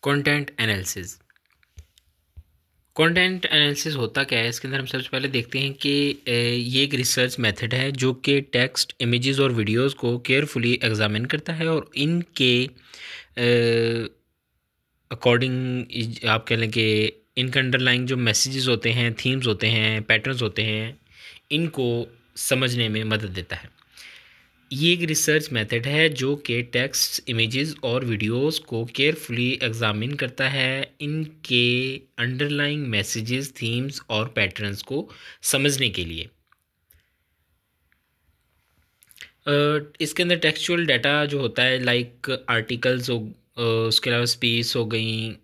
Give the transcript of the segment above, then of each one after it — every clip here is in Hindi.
Content analysis. कंटेंट एनालिसिस होता क्या है? इसके अंदर हम सबसे पहले देखते हैं कि ये एक रिसर्च मेथड है जो कि टेक्स्ट, इमेजेस और वीडियोस को केयरफुली एग्जामिन करता है और इनके अकॉर्डिंग आप कह लें कि इनके अंडरलाइंग जो मैसेजेस होते हैं, थीम्स होते हैं, पैटर्न्स होते हैं, इनको समझने में मदद देता है। ये एक रिसर्च मेथड है जो कि टेक्स्ट, इमेजेस और वीडियोस को केयरफुली एग्जामिन करता है, इनके अंडरलाइंग मैसेजेस, थीम्स और पैटर्न्स को समझने के लिए। इसके अंदर टेक्सचुअल डाटा जो होता है, लाइक आर्टिकल्स हो, उसके अलावा स्पीच हो गई,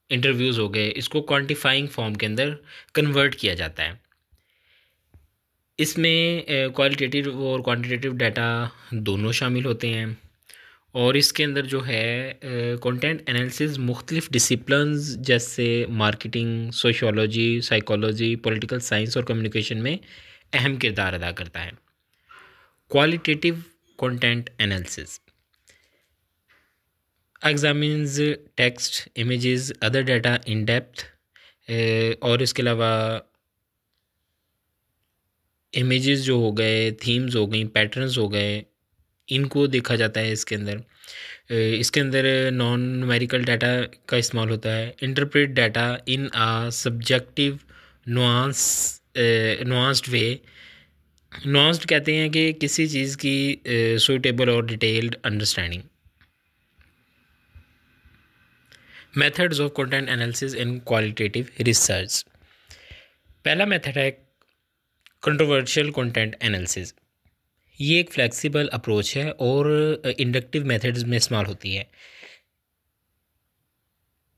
इंटरव्यूज़ हो गए, इसको क्वांटिफाइंग फॉर्म के अंदर कन्वर्ट किया जाता है। इसमें क्वालिटेटिव और क्वांटिटेटिव डाटा दोनों शामिल होते हैं और इसके अंदर जो है कंटेंट एनालिसिस मुख्तलिफ डिसिप्लिन्स जैसे marketing, sociology, psychology, political science और कम्युनिकेशन में अहम किरदार अदा करता है। Qualitative content analysis examines text, images, other data in depth, और इसके अलावा इमेजेस जो हो गए, थीम्स हो गई, पैटर्न्स हो गए, इनको देखा जाता है। इसके अंदर नॉन न्यूमेरिकल डाटा का इस्तेमाल होता है। Interpret data in a subjective nuanced way. Nuanced कहते हैं कि किसी चीज़ की सूटेबल और detailed understanding. Methods of content analysis in qualitative research. पहला मेथड है कंट्रोवर्शियल कंटेंट एनालिसिस। ये एक फ्लेक्सिबल अप्रोच है और इंडक्टिव मेथड्स में इस्तेमाल होती है।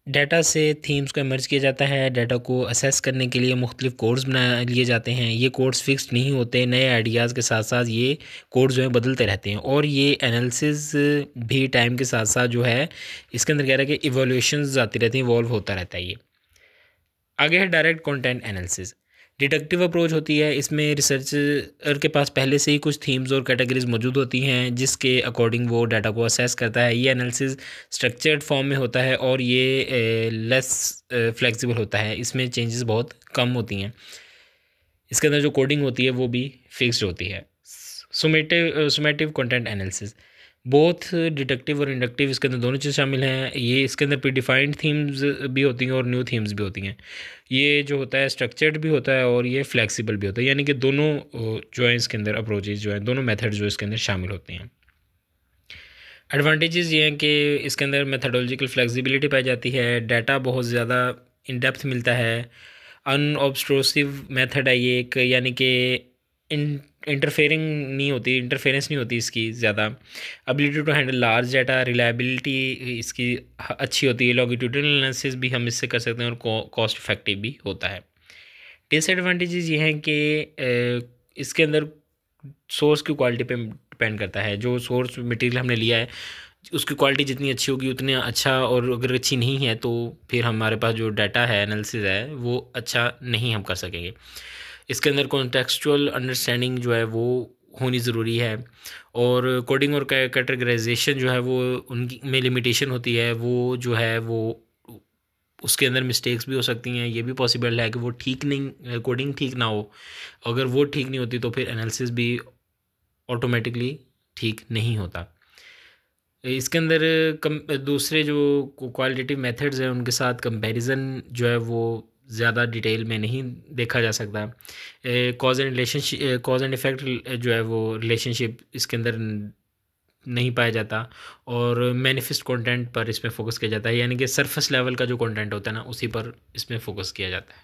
डाटा से थीम्स को इमर्ज किया जाता है। डाटा को असेस करने के लिए मुख्तलिफ कोड्स बना लिए जाते हैं। ये कोड्स फिक्स्ड नहीं होते, नए आइडियाज़ के साथ साथ ये कोड्स जो है बदलते रहते हैं और ये एनालिसिस भी टाइम के साथ साथ जो है इसके अंदर कह रहा है कि इवोल्यूशंस आती रहती हैं, इवॉल्व होता रहता है ये। आगे है direct content analysis. Deductive approach होती है। इसमें रिसर्चर के पास पहले से ही कुछ थीम्स और कैटेगरीज मौजूद होती हैं जिसके अकॉर्डिंग वो डाटा को असेस करता है। ये एनालिसिस स्ट्रक्चर्ड फॉर्म में होता है और ये लेस फ्लेक्सिबल होता है। इसमें चेंजेस बहुत कम होती हैं। इसके अंदर जो कोडिंग होती है वो भी फिक्स्ड होती है। सुमेटिव कंटेंट एनालिसिस, बोथ डिडक्टिव और इंडक्टिव, इसके अंदर दोनों चीज़ शामिल हैं। ये इसके अंदर प्रीडिफाइंड थीम्स भी होती हैं और न्यू थीम्स भी होती हैं। ये जो होता है स्ट्रक्चर्ड भी होता है और ये फ्लेक्सिबल भी होता है, यानी कि दोनों जो है इसके अंदर अप्रोचेज जो है, दोनों मेथड जो इसके अंदर शामिल होते हैं। एडवांटेजेस ये हैं कि इसके अंदर मेथडोलॉजिकल फ्लेक्सिबिलिटी पाई जाती है, डाटा बहुत ज़्यादा इन डेप्थ मिलता है, अनऑब्स्ट्रोसिव मेथड है ये एक, यानी कि इंटरफेरेंस नहीं होती इसकी ज़्यादा। Ability to handle large data, reliability इसकी अच्छी होती है। लॉन्गिट्यूडनल एनालिसिस भी हम इससे कर सकते हैं और कॉस्ट इफेक्टिव भी होता है। डिसएडवांटेजेस ये हैं कि इसके अंदर सोर्स की क्वालिटी पे डिपेंड करता है। जो सोर्स मटेरियल हमने लिया है उसकी क्वालिटी जितनी अच्छी होगी उतनी अच्छा, और अगर अच्छी नहीं है तो फिर हमारे पास जो डाटा है, एनालिसिस है, वो अच्छा नहीं हम कर सकेंगे। इसके अंदर कॉन्टेक्सचुअल अंडरस्टैंडिंग जो है वो होनी ज़रूरी है और कोडिंग और कैटेगराइजेशन जो है वो उनकी में लिमिटेशन होती है। वो जो है वो उसके अंदर मिस्टेक्स भी हो सकती हैं। ये भी पॉसिबल है कि वो ठीक नहीं, कोडिंग ठीक ना हो। अगर वो ठीक नहीं होती तो फिर एनालिसिस भी ऑटोमेटिकली ठीक नहीं होता। इसके अंदर दूसरे जो क्वालिटेटिव मेथड्स हैं उनके साथ कंपैरिजन जो है वो ज़्यादा डिटेल में नहीं देखा जा सकता। कॉज एंड इफ़ेक्ट जो है वो रिलेशनशिप इसके अंदर नहीं पाया जाता और मैनिफेस्ट कंटेंट पर इसमें फोकस किया जाता है, यानी कि सरफेस लेवल का जो कंटेंट होता है ना उसी पर इसमें फोकस किया जाता है।